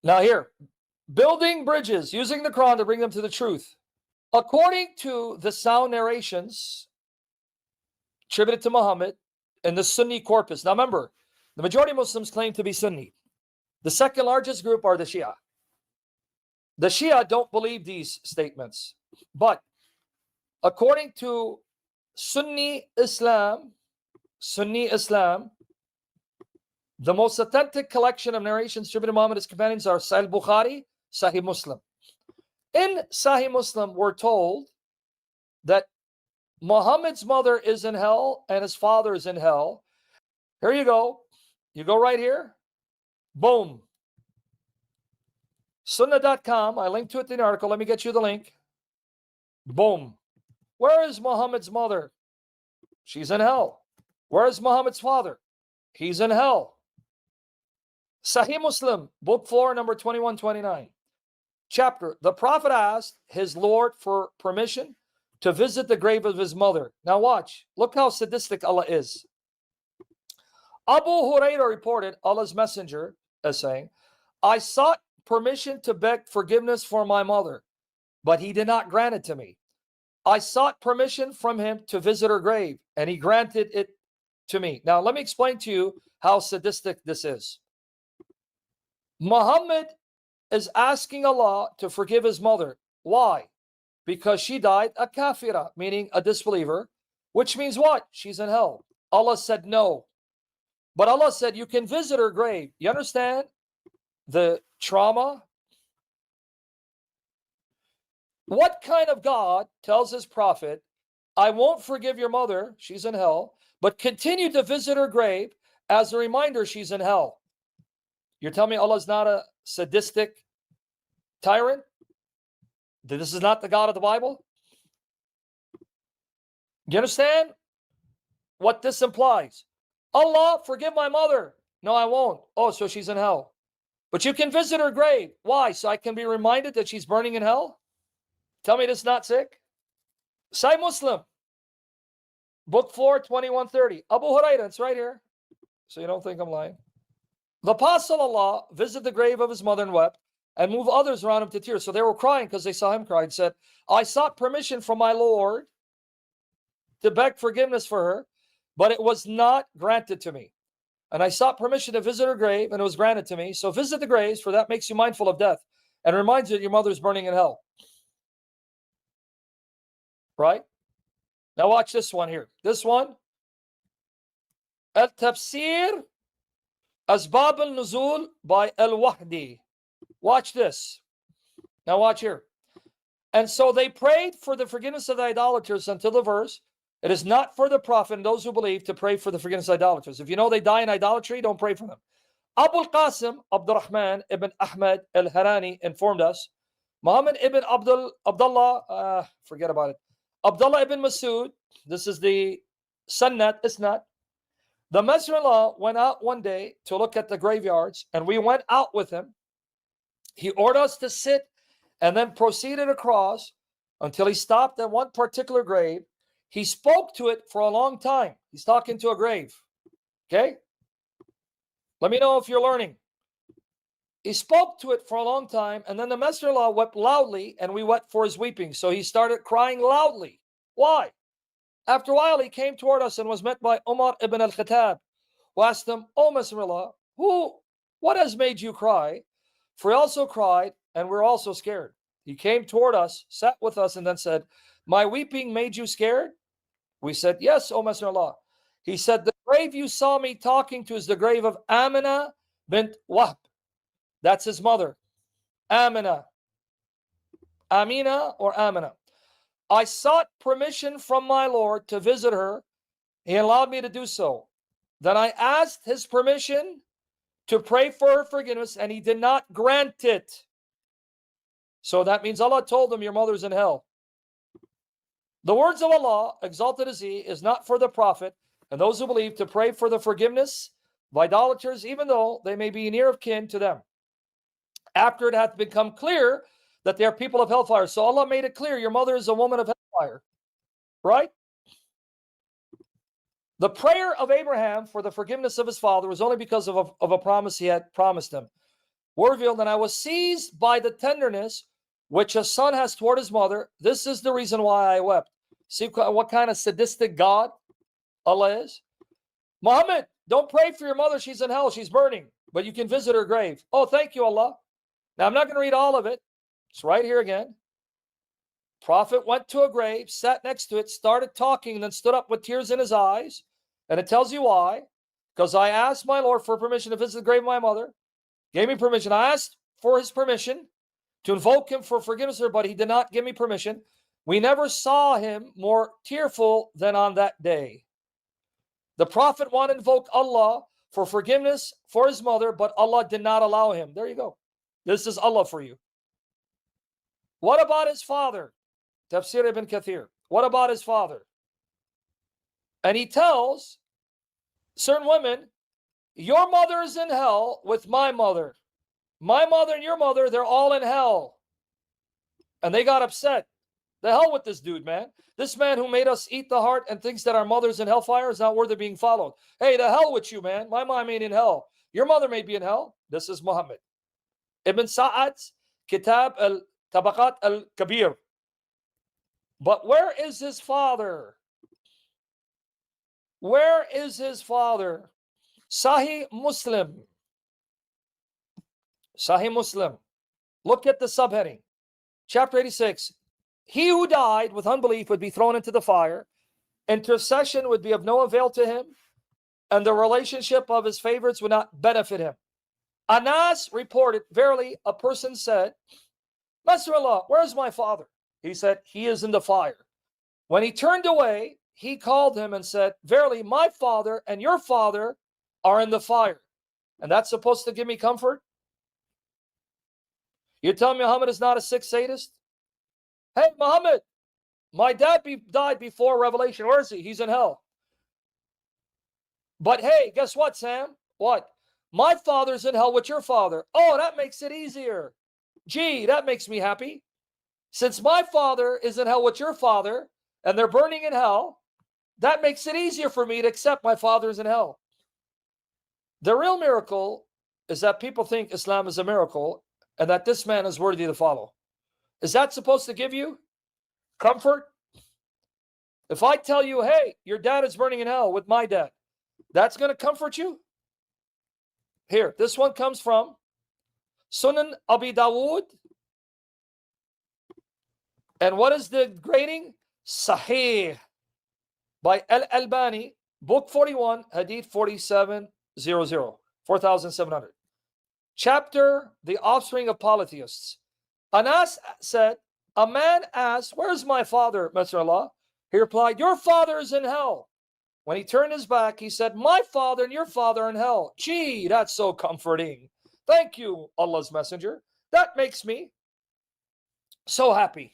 Now here, building bridges, using the Quran to bring them to the truth. According to the sound narrations attributed to Muhammad in the Sunni corpus. Now remember, the majority of Muslims claim to be Sunni. The second largest group are the Shia. The Shia don't believe these statements. But according to Sunni Islam, the most authentic collection of narrations attributed to Muhammad and his companions are Sahih Bukhari, Sahih Muslim. In Sahih Muslim, we're told that Muhammad's mother is in hell and his father is in hell. Here you go. You go right here. Boom. Sunnah.com. I linked to it in the article. Let me get you the link. Boom. Where is Muhammad's mother? She's in hell. Where is Muhammad's father? He's in hell. Sahih Muslim, book 4, number 2129. Chapter, the Prophet asked his Lord for permission to visit the grave of his mother. Now watch. Look how sadistic Allah is. Abu Hurairah reported Allah's messenger as saying, I sought permission to beg forgiveness for my mother, but he did not grant it to me. I sought permission from him to visit her grave, and he granted it to me. Now, let me explain to you how sadistic this is. Muhammad is asking Allah to forgive his mother. Why? Because she died a kafira, meaning a disbeliever, which means what? She's in hell. Allah said no. But Allah said, you can visit her grave. You understand the trauma? What kind of God tells his prophet, I won't forgive your mother, she's in hell, but continue to visit her grave as a reminder she's in hell? You're telling me Allah's not a sadistic tyrant? That this is not the God of the Bible? You understand what this implies? Allah, forgive my mother. No, I won't. Oh, so she's in hell. But you can visit her grave. Why? So I can be reminded that she's burning in hell? Tell me this is not sick? Sahih Muslim, book 4, 2130. Abu Hurairah, it's right here. So you don't think I'm lying. The Apostle Allah visited the grave of his mother and wept, and moved others around him to tears. So they were crying because they saw him cry, and said, I sought permission from my Lord to beg forgiveness for her, but it was not granted to me. And I sought permission to visit her grave, and it was granted to me. So visit the graves, for that makes you mindful of death, and reminds you that your mother is burning in hell. Right? Now watch this one here. This one. Al-Tafsir Asbab al-Nuzul by Al-Wahdi. Watch this. Now watch here. And so they prayed for the forgiveness of the idolaters until the verse, it is not for the prophet and those who believe to pray for the forgiveness of idolaters. If you know they die in idolatry, don't pray for them. Abu al-Qasim Abdurrahman ibn Ahmad al-Harani informed us, Muhammad ibn Abdullah, forget about it, Abdullah ibn Masud, this is the Sunnat, Isnat. The Messenger-in-law went out one day to look at the graveyards, and we went out with him. He ordered us to sit and then proceeded across until he stopped at one particular grave. He spoke to it for a long time. He's talking to a grave. Okay? Let me know if you're learning. He spoke to it for a long time, and then the Messenger-in-law wept loudly, and we wept for his weeping. So he started crying loudly. Why? After a while, he came toward us and was met by Umar ibn al-Khattab, who asked him, O Messenger-in-law, what has made you cry? For he also cried, and we're also scared. He came toward us, sat with us, and then said, my weeping made you scared? We said, yes, O Messenger-in-law. He said, the grave you saw me talking to is the grave of Amina bint Wahb. That's his mother. Amina. Amina or Amina. I sought permission from my Lord to visit her. He allowed me to do so. Then I asked his permission to pray for her forgiveness, and he did not grant it. So that means Allah told him, your mother's in hell. The words of Allah, exalted is He, is not for the Prophet and those who believe to pray for the forgiveness of idolaters, even though they may be near of kin to them, after it hath become clear that they are people of hellfire. So Allah made it clear, your mother is a woman of hellfire. Right? The prayer of Abraham for the forgiveness of his father was only because of a promise he had promised him. were revealed, and I was seized by the tenderness which a son has toward his mother. This is the reason why I wept. See what kind of sadistic God Allah is? Muhammad, don't pray for your mother. She's in hell. She's burning. But you can visit her grave. Oh, thank you, Allah. Now, I'm not going to read all of it. It's right here again. Prophet went to a grave, sat next to it, started talking, and then stood up with tears in his eyes. And it tells you why. Because I asked my Lord for permission to visit the grave of my mother. Gave me permission. I asked for his permission to invoke him for forgiveness, but he did not give me permission. We never saw him more tearful than on that day. The Prophet wanted to invoke Allah for forgiveness for his mother, but Allah did not allow him. There you go. This is Allah for you. What about his father? Tafsir ibn Kathir. What about his father? And he tells certain women, your mother is in hell with my mother. My mother and your mother, they're all in hell. And they got upset. The hell with this dude, man. This man who made us eat the heart and thinks that our mother's in hellfire is not worthy of being followed. Hey, the hell with you, man. My mom ain't in hell. Your mother may be in hell. This is Muhammad. Ibn Sa'ad's Kitab al-Tabaqat al-Kabir. But where is his father? Where is his father? Sahih Muslim. Sahih Muslim. Look at the subheading. Chapter 86. He who died with unbelief would be thrown into the fire. Intercession would be of no avail to him, and the relationship of his favorites would not benefit him. Anas reported, verily, a person said, Messenger of Allah, where is my father? He said, he is in the fire. When he turned away, he called him and said, verily, my father and your father are in the fire. And that's supposed to give me comfort? You tell me Muhammad is not a sick sadist? Hey, Muhammad, my dad died before Revelation. Where is he? He's in hell. But hey, guess what, Sam? What? My father's in hell with your father. Oh, that makes it easier. Gee, that makes me happy. Since my father is in hell with your father, and they're burning in hell, that makes it easier for me to accept my father's in hell. The real miracle is that people think Islam is a miracle and that this man is worthy to follow. Is that supposed to give you comfort? If I tell you, hey, your dad is burning in hell with my dad, that's going to comfort you? Here, this one comes from Sunan Abi Dawood. And what is the grading? Sahih by Al-Albani, book 41, hadith 4700, 4700. Chapter, the offspring of polytheists. Anas said, a man asked, where's my father, Messenger of Allah? He replied, your father is in hell. When he turned his back, he said, my father and your father are in hell. Gee, that's so comforting. Thank you, Allah's Messenger. That makes me so happy.